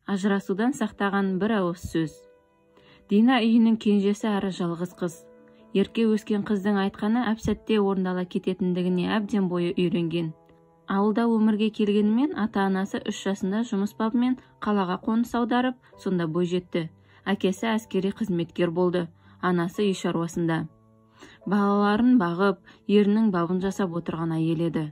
ажырасудан сақтаған бір ауыз сөз. Дина үйінің кенжесі әрі жалғыз қыз. Ерке өскен қыздың айтқаны әп-сәтте орындала кететіндігіне әбден бойы үйренген. Ауылда өмірге келгенімен ата-анасы 3 жасында жұмыс бабымен қалаға қоныс аударып, сонда бой жетті. Әкесі әскери қызметкер болды, анасы үй шаруасында. Балаларын бағып, ерінің бабын жасап отырған әйел еді.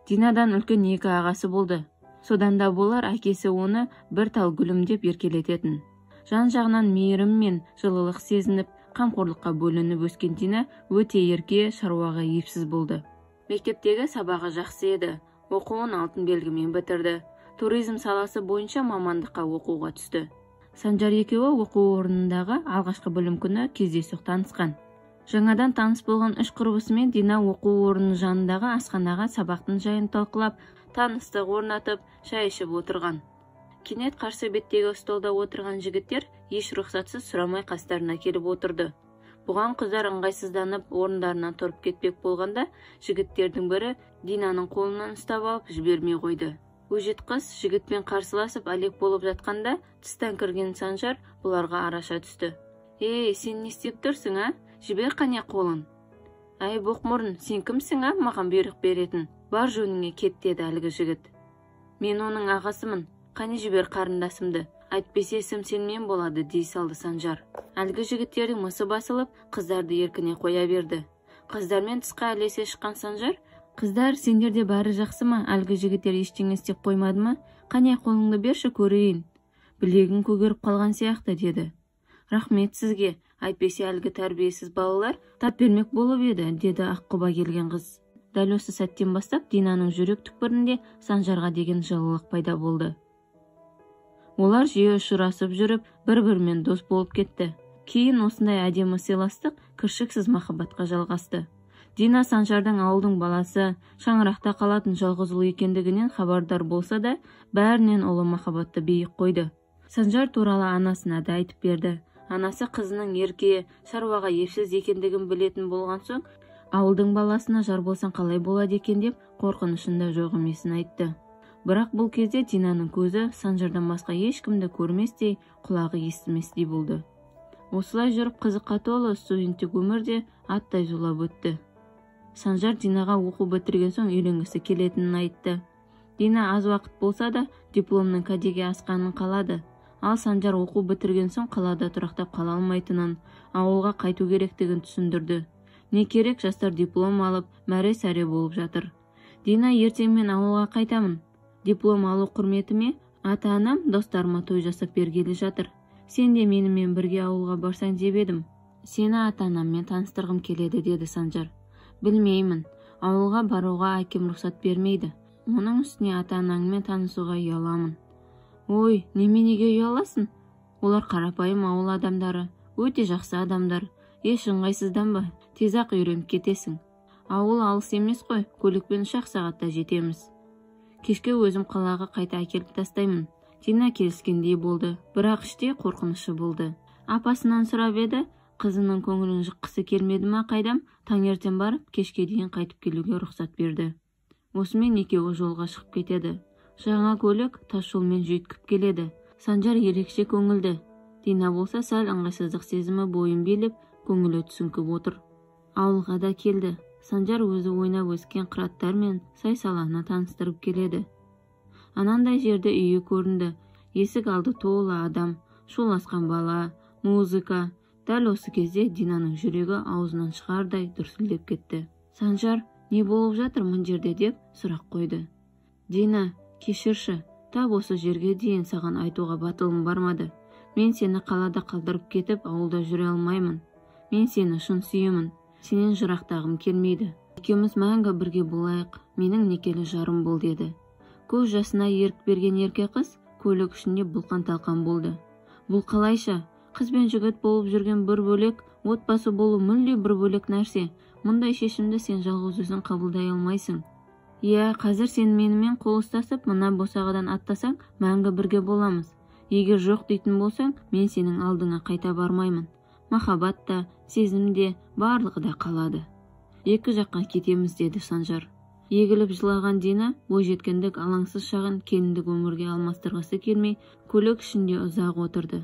Динадан үлкен 2 ағасы болды. Содан да болар әкесі оны бір тал гүлім деп еркелететін. Жан-жағынан мейірім мен жылылық сезініп, қамқорлыққа бөлініп өскен Дина өте ерке, шаруаға епсіз болды. Мектептегі сабағы жақсы еді. Оқуын алтын белгімен бітірді. Туризм саласы бойынша мамандыққа оқуға түсті. Санжар екеуі оқу орнындағы алғашқы білім күні кездейсоқ танысқан. Жаңадан таныс болған 3 құрбысымен Дина оқу орнының жанындағы асханаға сабақтың жайын талқылап, таныстық орнатып, шай ішіп отырған. Кенет қарсы беттегі столда отырған жігіттер еш рұқсатсыз сұрамай қастарына келіп отырды. Бұған қыздар ыңғайсызданып, орындарынан тұрып кетпек болғанда, жігіттердің бірі Динаның қолынан ұстап алып жібермей қойды. Өжет қыз жігітпен қарсыласып әлек болып жатқанда, тыстан кірген Санжар бұларға араша түсті. «Ей, сен не істеп тұрсың, а? Жібер қане қолын». «Әй, боқмұрын, сен кімсің, а? Маған бұйрық беретін. Бар жөніңе кет», деді әлгі жігіт. «Мен оның ағасымын. Қане жібер қарындасымды. Әйтпесе ісім сенмен болады», дей салды Санжар. Әлгі жігіттердің мысы басылып, қыздарды еркіне қоя берді. Қыздармен тысқа ілесе шыққан Санжар: «Қыздар, сендерде бәрі жақсы ма? Әлгі жігіттер ештеңе істеп қоймады ма? Қане қолыңды берші көрейін. Білегің көгеріп қалған сияқты», деді. «Рахмет сізге. Әйтпесе әлгі тәрбиесіз балалар тап бермек болып еді», деді аққұба келген қыз. Дәл осы сәттен бастап Динаның жүрек түкпірінде Санжарға деген жылылық пайда болды. Олар жиі ұшырасып жүріп, бір-бірімен дос болып кетті. Кейін осындай әдемі сыйластық кіршіксіз махаббатқа жалғасты. Дина Санжардың ауылдың баласы, шаңырақта қалатын жалғыз ұл екендігінен хабардар болса да, бәрінен ұлы махаббатты биік қойды. Санжар туралы анасына да айтып берді. Анасы қызының ерке, шаруаға епсіз екендігін білетін болған соң, ауылдың баласына жар болсаң қалай болады екен деп қорқынышында жоқ емесін айтты. Бірақ бұл кезде Динаның көзі Санжардан басқа ешкімді көрместей, құлағы естіместей болды. Осылай жүріп қызыққа толы студенттік өмірде аттай зулап өтті. Санжар Динаға оқу бітірген соң үйленгісі келетінін айтты. Дина аз уақыт болса да дипломның кәдеге асқанын қалады. Ал Санжар оқу бітірген соң қалада тұрақтап қала алмайтынын, ауылға қайту керектігін түсіндірді. Не керек, жастар диплом алып, мәре-сәре болып жатыр. Дина: «Ертең мен ауылға қайтамын. Диплом алу құрметіме ата-анам достарыма той жасап бергелі жатыр. Сен де менімен бірге ауылға барсаң деп едім. Сені ата-анаммен таныстырғым келеді», деді Санжар. «Білмеймін. Ауылға баруға әкем рұқсат бермейді. Оның үстіне ата-анаңмен танысуға ұяламын». «Ой, неменеге ұяласың? Олар қарапайым ауыл адамдары, өте жақсы адамдар. Еш ыңғайсызданба, тез-ақ үйреніп кетесің. Ауыл алыс емес қой, көлікпен 3 сағатта жетеміз. Кешке өзім қалаға қайта әкеліп тастаймын». Дина келіскендей болды, бірақ іште қорқынышы болды. Апасынан сұрап еді, қызының көңілін жыққысы келмеді ма қайдам, таңертең барып, кешке дейін қайтып келуге рұқсат берді. Осымен екеуі жолға шығып кетеді. Жаңа көлік тас жолмен жүйткіп келеді. Санжар ерекше көңілді. Дина болса сәл ыңғайсыздық сезімі бойын билеп, көңілі түсіңкіп отыр. Ауылға да келді. Санжар өзі ойнап өскен қыраттар мен сай-саланы таныстырып келеді. Анандай жерде үйі көрінді. Есік алды толы адам, шуласқан бала, музыка. Дәл осы кезде Динаның жүрегі аузынан шығардай дүрсілдеп кетті. Санжар: «Не болып жатыр мұн жерде?» деп сұрақ қойды. «Дина, кешірші, тап осы жерге дейін саған айтуға батылым бармады. Мен сені қалада қалдырып кетіп, ауылда жүре алмаймын. Мен сені шын сүйемін. Сенен жырақтағым келмейді. Екеуміз мәңгі бірге болайық. Менің некелі жарым бол», деді. Көз жасына ерік берген ерке қыз көлік ішінде бұлқан-талқан болды. Бұл қалайша? Қыз бен жігіт болып жүрген бір бөлек, отбасы болу мүлде бір бөлек нәрсе. Мұндай шешімді сен жалғыз өзің қабылдай алмайсың. Иә, қазір сен менімен қол ұстасып, мына босағадан аттасаң, мәңгі бірге боламыз. Егер жоқ дейтін болсаң, мен сенің алдыңа қайта бармаймын. Махаббат та, сезім де, барлығы да қалады. Екі жаққа кетеміз, деді Санжар. Егіліп жылаған Дина бойжеткендік алаңсыз шағын келіндік өмірге алмастырғысы келмей көлік ішінде ұзақ отырды.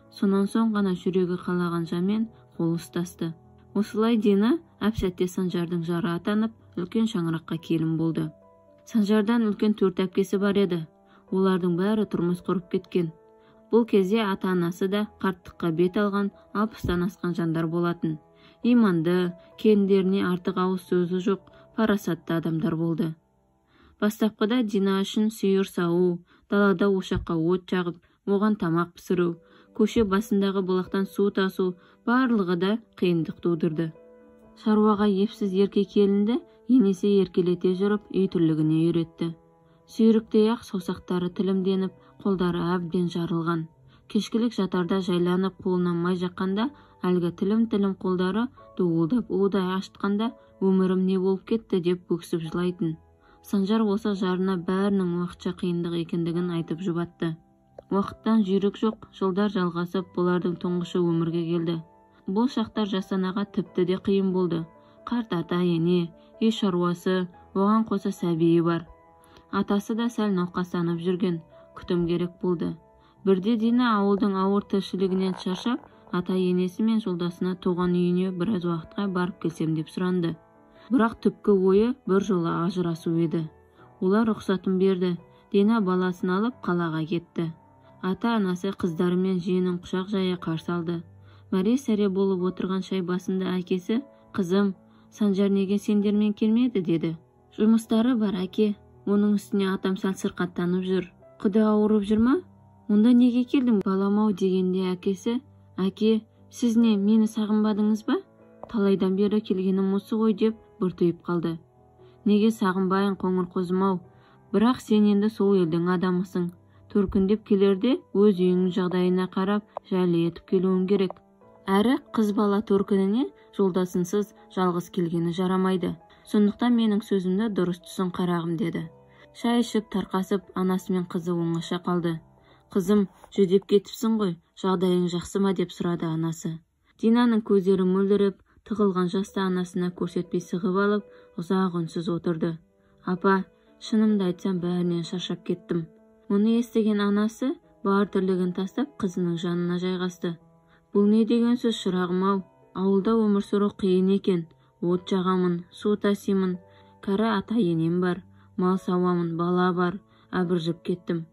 Сонан соң ғана жүрегі қалаған жанмен қол ұстасты. Осылай Дина әп-сәтте Санжардың жары атанып, үлкен шаңыраққа келін болды. Санжардан үлкен 4 әпкесі бар еді. Олардың бәрі тұрмыс құрып кеткен. Бұл кезде ата-анасы да қарттыққа бет алған 60-тан асқан жандар болатын. Иманды, келіндеріне артық ауыз сөзі жоқ, парасатты адамдар болды. Бастапқыда Дина үшін сүйір сау, далада ошаққа от жағып, оған тамақ пісіру, көше басындағы бұлақтан су тасу барлығы да қиындық тудырды. Шаруаға епсіз ерке келінді енесе еркелете жүріп үй тірлігіне үйретті. Сүйріктей-ақ саусақтары тілімденіп, қолдары әбден жарылған. Кешкілік жатарда жайланып қолынан май жаққанда, әлгі тілім-тілім қолдары дуылдап удай ашытқанда, өмірім не болып кетті деп бөксіп жылайтын. Санжар болса жарына бәрінің уақытша қиындық екендігін айтып жұбатты. Уақыттан жүйрік жоқ, жылдар жалғасып, бұлардың тұңғышы өмірге келді. Бұл шақтар жасанаға тіпті де қиын болды. Қарт ата-ене, үй шаруасы, оған қоса сәбиі бар. Атасы да сәл науқастанып жүрген, күтім керек болды. Бірде Дина ауылдың ауыр тіршілігінен шаршап, ата-енесі мен жолдасына туған үйіне біраз уақытқа барып келсем деп сұранды. Бірақ түпкі ойы бір жолы ажырасу еді. Олар рұқсатын берді. Дина баласын алып қалаға кетті. Ата-анасы қыздары мен жиенін құшақ жая қарсы алды. Мәре-сәре болып отырған шай басында әкесі, «Қызым, Санжар неге сендермен келмеді?» деді. «Жұмыстары бар, әке. Оның үстіне атам сәл сырқаттанып жүр. Құда ауырып жүр ма? Онда неге келдің, балам-ау?» дегенде әкесі, «Әке, сіз не, мені сағынбадыңыз ба? Талайдан бері келгенім осы ғой» деп бұртиып қалды. «Неге сағынбайын, қоңыр қозым-ау? Бірақ сен енді сол елдің адамысың. Төркіндеп келерде өз үйіңнің жағдайына қарап, жайлы етіп келуің керек. Әрі қыз бала төркініне жолдасынсыз жалғыз келгені жарамайды. Сондықтан менің сөзімді дұрыс түсін қарағым» деді. Шай ішіп тарқасып, анасы мен қызы оңаша қалды. «Қызым, жүдеп кетіпсің ғой, жағдайың жақсы ма?» деп сұрады анасы. Динаның көздері мөлдіреп, тығылған жасты анасына көрсетпей сығып алып, ұзақ үнсіз отырды. «Апа, шынымды айтсам бәрінен шаршап кеттім». Мұны естіген анасы бар тірлігін тастап қызының жанына жайғасты. «Бұл не деген сөз, шырағым-ау? Ауылда өмір сүру қиын екен. От жағамын, су тасимын, кәрі ата-енем бар, мал сауамын, бала бар, әбіржіп кеттім.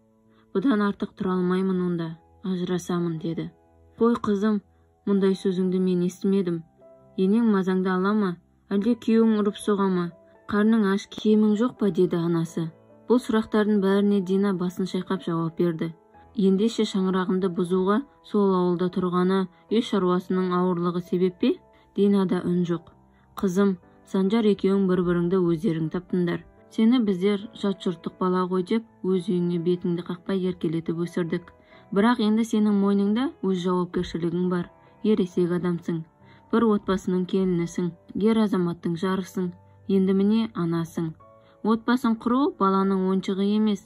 Бұдан артық тұра алмаймын, онда ажырасамын» деді. «Қой қызым, мұндай сөзіңді мен естімедім. Енең мазаңды ала ма? Әлде күйеуің ұрып соға ма? Қарның аш, киімің жоқ па?» деді анасы. Бұл сұрақтардың бәріне Дина басын шайқап жауап берді. Ендеше шаңырағымды бұзуға сол ауылда тұрғаны үй шаруасының ауырлығы себеп пе? Динада үн жоқ. «Қызым, Санжар екеуің бір-біріңді өздерің таптыңдар. Сені біздер жат жұрттық бала ғой деп өз үйіңе бетіңді қақпай еркелетіп өсірдік. Бірақ енді сенің мойныңда өз жауапкершілігің бар. Ересек адамсың. Бір отбасының келінісің. Ер азаматтың жарысың. Енді міне анасың. Отбасын құру баланың ойыншығы емес,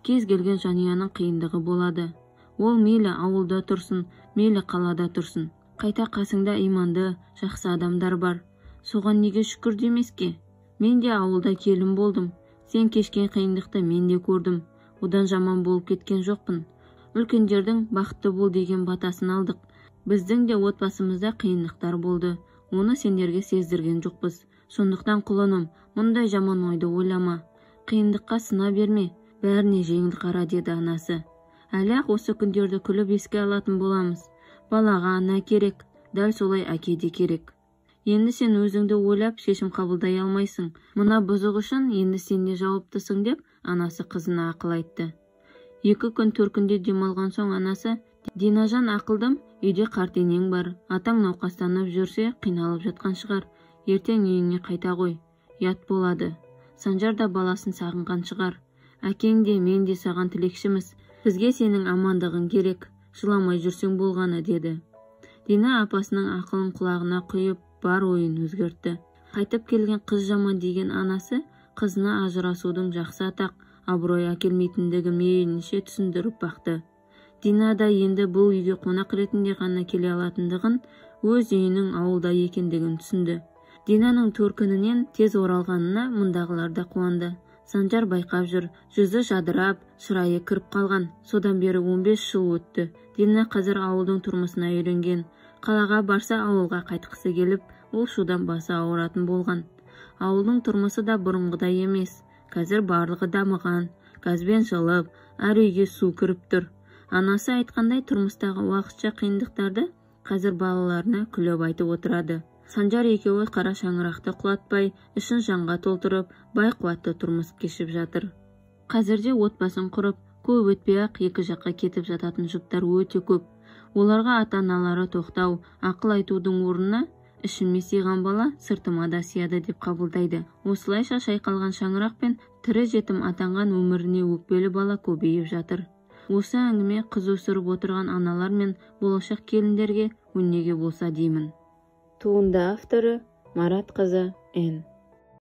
кез келген жанұяның қиындығы болады. Ол мейлі ауылда тұрсын, мейлі қалада тұрсын. Қайта қасыңда иманды, жақсы адамдар бар. Соған неге шүкір демеске? Мен де ауылда келін болдым. Сен кешкен қиындықты мен де көрдім. Одан жаман болып кеткен жоқпын. Үлкендердің бақытты бол деген батасын алдық. Біздің де отбасымызда қиындықтар болды. Оны сендерге сездірген жоқпыз. Сондықтан құлыным, мұндай жаман ойды ойлама. Қиындыққа сына берме, бәріне жеңіл қара» деді анасы. «Әлі-ақ осы күндерді күліп еске алатын боламыз. Балаға ана керек, дәл солай әке де керек. Енді сен өзіңді ойлап шешім қабылдай алмайсың. Мына бұзық үшін енді сен де жауаптысың» деп анасы қызына ақыл айтты. 2 күн төркінде демалған соң анасы: «Динажан, ақылдым, үйде қарт енең бар. Атаң науқастанып жүрсе қиналып жатқан шығар. Ертең үйіңе қайта ғой. Ят болады. Санжар да баласын сағынған шығар. Әкең де мен де саған тілекшіміз. Бізге сенің амандығың керек. Жыламай жүрсең болғаны» деді. Дина апасының ақылын құлағына құйып бар ойын өзгертті. Қайтып келген қыз жаман деген анасы қызына ажырасудың жақсы атақ, абырой әкелмейтіндігі мейлінше түсіндіріп бақты. Дина да енді бұл үйге қонақ ретінде ғана келе алатындығын, өз үйінің ауылда екендігін түсінді. Динаның төркінінен тез оралғанына мұндағылар да қуанды. Санжар байқап жүр, жүзі жадырап, шырайы кіріп қалған. Содан бері 15 жыл өтті. Дина қазір ауылдың тұрмысына үйренген. Қалаға барса ауылға қайтқысы келіп, ол шудан басы ауыратын болған. Ауылдың тұрмысы да бұрынғыдай емес. Қазір барлығы дамыған. Газбен жылып, әр үйге су кіріп тұр. Анасы айтқандай тұрмыстағы уақытша қиындықтарды қазір балаларына күліп айтып отырады. Санжар екеуі қара шаңырақты құлатпай, ішін жанға толтырып, бай қуатты тұрмыс кешіп жатыр. Қазірде отбасын құрып, көп өтпей-ақ екі жаққа кетіп жататын жұптар өте көп. Оларға ата-аналары тоқтау, ақыл айтудың орнына ішіме сыйған бала сыртыма да сыяды деп қабылдайды. Осылайша шайқалған шаңырақ пен тірі жетім атанған өміріне өкпелі бала көбейіп жатыр. Осы әңгіме қыз өсіріп отырған аналар мен болашақ келіндерге өнеге болса деймін. Туынды авторы Маратқызы Н.